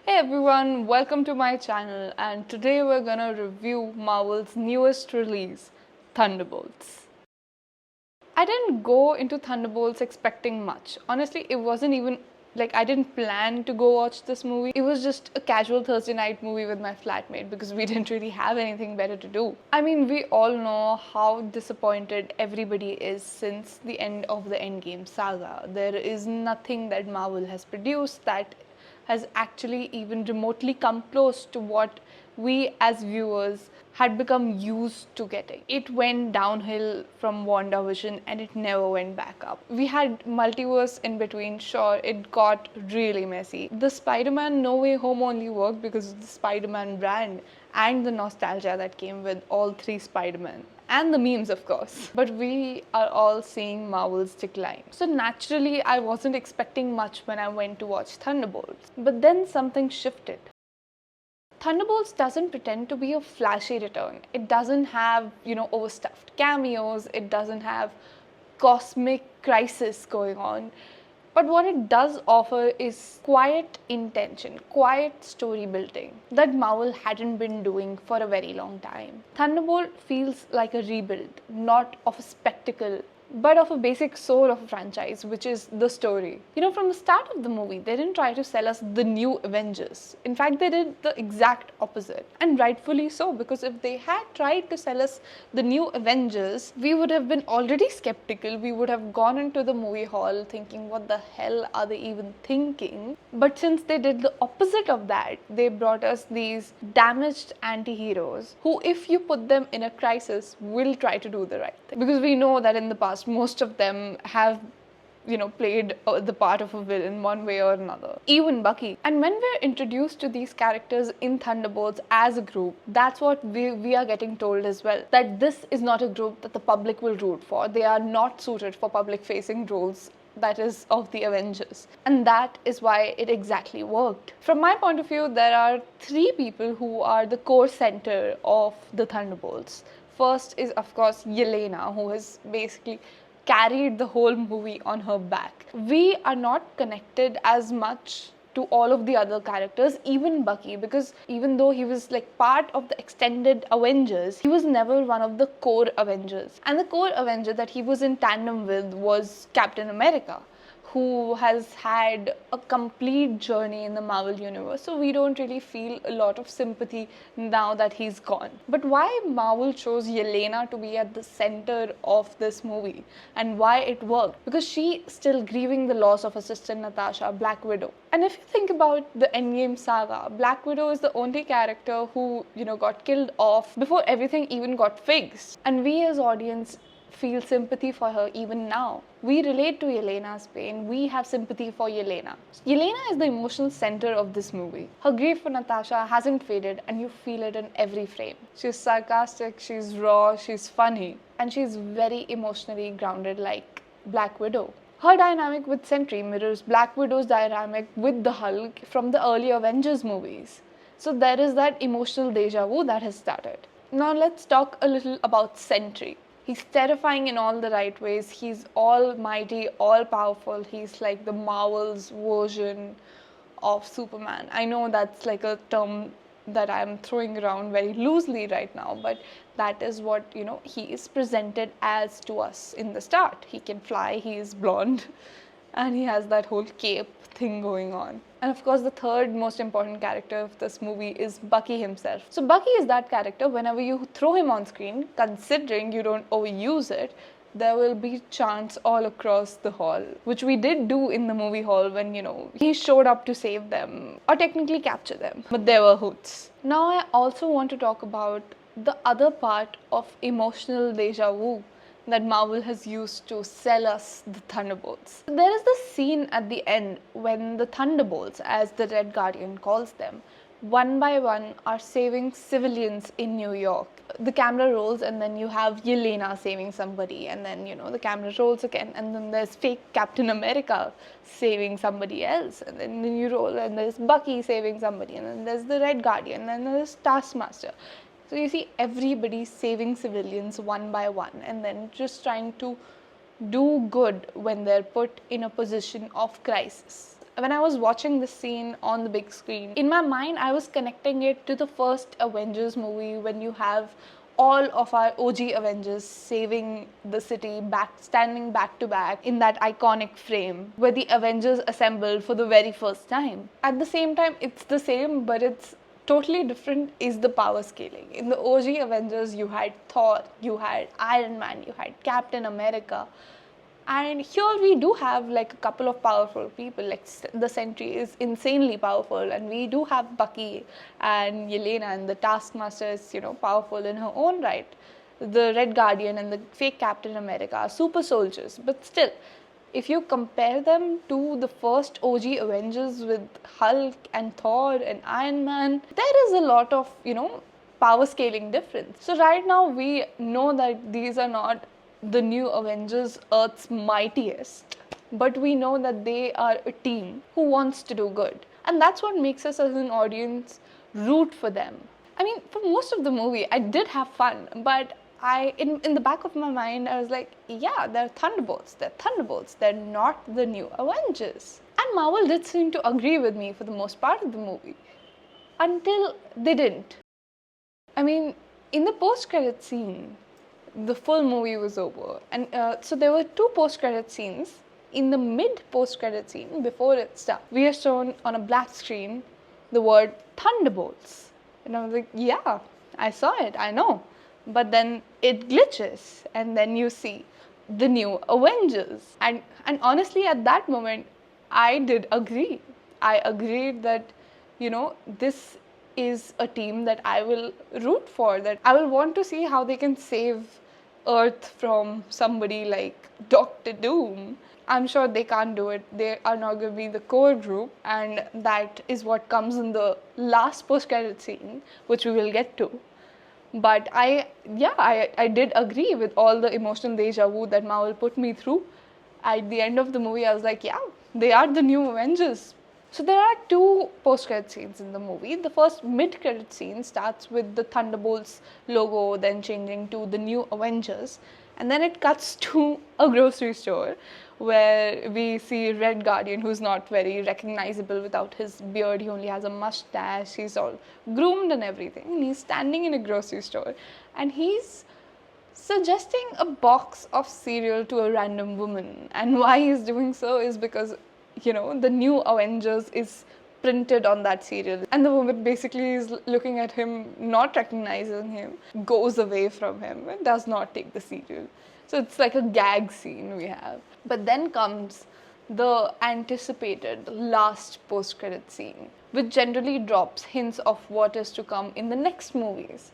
Hey everyone, welcome to my channel, and today we're gonna review Marvel's newest release, Thunderbolts. I didn't go into Thunderbolts expecting much. Honestly, it wasn't even like I didn't plan to go watch this movie. It was just a casual Thursday night movie with my flatmate because we didn't really have anything better to do. I mean, we all know how disappointed everybody is since the end of the Endgame saga. There is nothing that Marvel has produced that has actually even remotely come close to what we as viewers had become used to getting. It went downhill from WandaVision and it never went back up. We had multiverse in between, sure, it got really messy. The Spider-Man No Way Home only worked because of the Spider-Man brand and the nostalgia that came with all three Spider-Man. And the memes, of course. But we are all seeing Marvel's decline. So naturally, I wasn't expecting much when I went to watch Thunderbolts. But then something shifted. Thunderbolts doesn't pretend to be a flashy return. It doesn't have, overstuffed cameos. It doesn't have cosmic crisis going on. But what it does offer is quiet intention, quiet story building that Marvel hadn't been doing for a very long time. Thunderbolt feels like a rebuild, not of a spectacle, but of a basic soul of a franchise, which is the story. From the start of the movie, they didn't try to sell us the new Avengers. In fact, they did the exact opposite. And rightfully so, because if they had tried to sell us the new Avengers, we would have been already skeptical. We would have gone into the movie hall thinking, what the hell are they even thinking? But since they did the opposite of that, they brought us these damaged anti-heroes who, if you put them in a crisis, will try to do the right thing. Because we know that in the past, most of them have played the part of a villain one way or another. Even Bucky. And when we're introduced to these characters in Thunderbolts as a group, that's what we are getting told as well. That this is not a group that the public will root for. They are not suited for public-facing roles, that is of the Avengers. And that is why it exactly worked. From my point of view, there are three people who are the core center of the Thunderbolts. First is, of course, Yelena, who has basically carried the whole movie on her back. We are not connected as much to all of the other characters, even Bucky, because even though he was like part of the extended Avengers, he was never one of the core Avengers. And the core Avenger that he was in tandem with was Captain America, who has had a complete journey in the Marvel universe. So we don't really feel a lot of sympathy now that he's gone. But why Marvel chose Yelena to be at the center of this movie and why it worked? Because she is still grieving the loss of her sister Natasha, Black Widow. And if you think about the Endgame saga, Black Widow is the only character who, got killed off before everything even got fixed. And we as audience feel sympathy for her even now. We relate to Yelena's pain. We have sympathy for Yelena. Yelena is the emotional center of this movie. Her grief for Natasha hasn't faded and you feel it in every frame. She's sarcastic, she's raw, she's funny, and she's very emotionally grounded like Black Widow. Her dynamic with Sentry mirrors Black Widow's dynamic with the Hulk from the early Avengers movies. So there is that emotional deja vu that has started. Now let's talk a little about Sentry. He's terrifying in all the right ways. He's almighty, all-powerful. He's like the Marvel's version of Superman. I know that's like a term that I'm throwing around very loosely right now, but that is what, he is presented as to us in the start. He can fly, he is blonde, and he has that whole cape thing going on. And of course, the third most important character of this movie is Bucky himself. So Bucky is that character, whenever you throw him on screen, considering you don't overuse it, there will be chants all across the hall, which we did do in the movie hall when, he showed up to save them, or technically capture them. But there were hoots. Now I also want to talk about the other part of emotional deja vu that Marvel has used to sell us the Thunderbolts. There is this scene at the end when the Thunderbolts, as the Red Guardian calls them, one by one are saving civilians in New York. The camera rolls and then you have Yelena saving somebody, and then the camera rolls again, and then there's fake Captain America saving somebody else, and then you roll and there's Bucky saving somebody, and then there's the Red Guardian, and then there's Taskmaster. So you see everybody saving civilians one by one and then just trying to do good when they're put in a position of crisis. when I was watching this scene on the big screen, in my mind I was connecting it to the first Avengers movie, when you have all of our OG Avengers saving the city, standing back to back in that iconic frame where the Avengers assembled for the very first time. At the same time, it's the same, but it's totally different is the power scaling. In the OG Avengers, you had Thor, you had Iron Man, you had Captain America. And here we do have like a couple of powerful people, like the Sentry is insanely powerful, and we do have Bucky and Yelena, and the Taskmaster is, powerful in her own right. The Red Guardian and the fake Captain America are super soldiers, but still, if you compare them to the first OG Avengers with Hulk and Thor and Iron Man, there is a lot of, power scaling difference. So right now we know that these are not the new Avengers, Earth's mightiest, but we know that they are a team who wants to do good, and that's what makes us as an audience root for them. I mean, for most of the movie I did have fun, but in the back of my mind I was like, yeah, they're Thunderbolts, they're not the new Avengers. And Marvel did seem to agree with me for the most part of the movie, until they didn't. I mean, in the post-credit scene, the full movie was over, and so there were two post-credit scenes. In the mid post-credit scene, before it starts, we are shown on a black screen the word Thunderbolts, and I was like, yeah, I saw it, I know, but then it glitches, and then you see the new Avengers, and honestly at that moment I did agree. I agreed that, this is a team that I will root for, that I will want to see how they can save Earth from somebody like Doctor Doom. I'm sure they can't do it. They are not going to be the core group, and that is what comes in the last post-credit scene, which we will get to. But I did agree with all the emotional deja vu that Marvel put me through. At the end of the movie, I was like, yeah, they are the new Avengers. So there are two post-credit scenes in the movie. The first mid-credit scene starts with the Thunderbolts logo, then changing to the new Avengers. And then it cuts to a grocery store where we see Red Guardian, who's not very recognizable without his beard. He only has a mustache. He's all groomed and everything. And he's standing in a grocery store, and he's suggesting a box of cereal to a random woman. And why he's doing so is because, the new Avengers is printed on that cereal. And the woman basically is looking at him, not recognizing him, goes away from him and does not take the cereal. So it's like a gag scene we have. But then comes the anticipated last post-credit scene, which generally drops hints of what is to come in the next movies.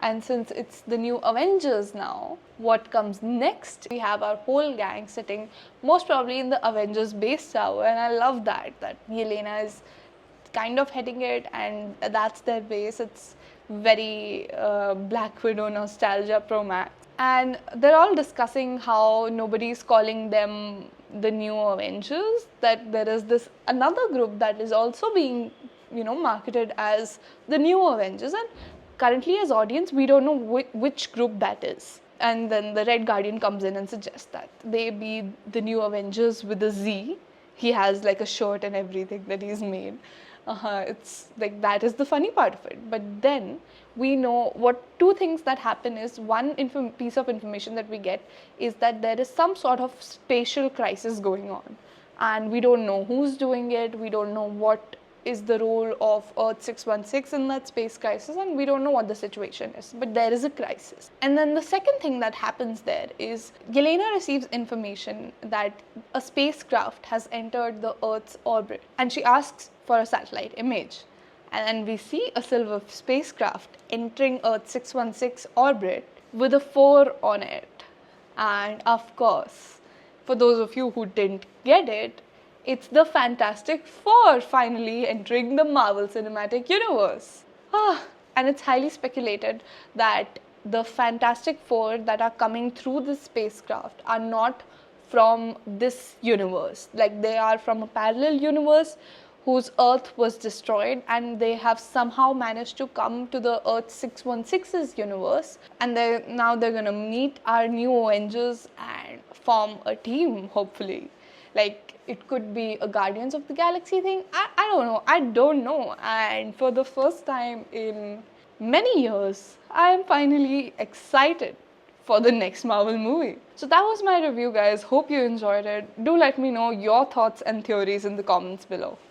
And since it's the new Avengers now, what comes next? We have our whole gang sitting most probably in the Avengers base tower, and I love that Yelena is kind of heading it, and that's their base. It's very Black Widow nostalgia pro max. And they're all discussing how nobody's calling them the new Avengers, that there is this another group that is also being, marketed as the new Avengers, and currently as audience we don't know which group that is. And then the Red Guardian comes in and suggests that they be the new Avengers with a Z. He has like a shirt and everything that he's made. It's like, that is the funny part of it. But then we know what two things that happen is, one piece of information that we get is that there is some sort of spatial crisis going on, and we don't know who's doing it. We don't know what is the role of Earth 616 in that space crisis, and we don't know what the situation is, but there is a crisis. And then the second thing that happens there is Yelena receives information that a spacecraft has entered the Earth's orbit, and she asks for a satellite image. And then we see a silver spacecraft entering Earth 616 orbit with a 4 on it. And of course, for those of you who didn't get it, it's the Fantastic Four finally entering the Marvel Cinematic Universe. And it's highly speculated that the Fantastic Four that are coming through this spacecraft are not from this universe. Like, they are from a parallel universe whose Earth was destroyed, and they have somehow managed to come to the Earth 616's universe, and now they're gonna meet our new Avengers and form a team, hopefully. Like, it could be a Guardians of the Galaxy thing. I don't know. I don't know. And for the first time in many years, I am finally excited for the next Marvel movie. So that was my review, guys. Hope you enjoyed it. Do let me know your thoughts and theories in the comments below.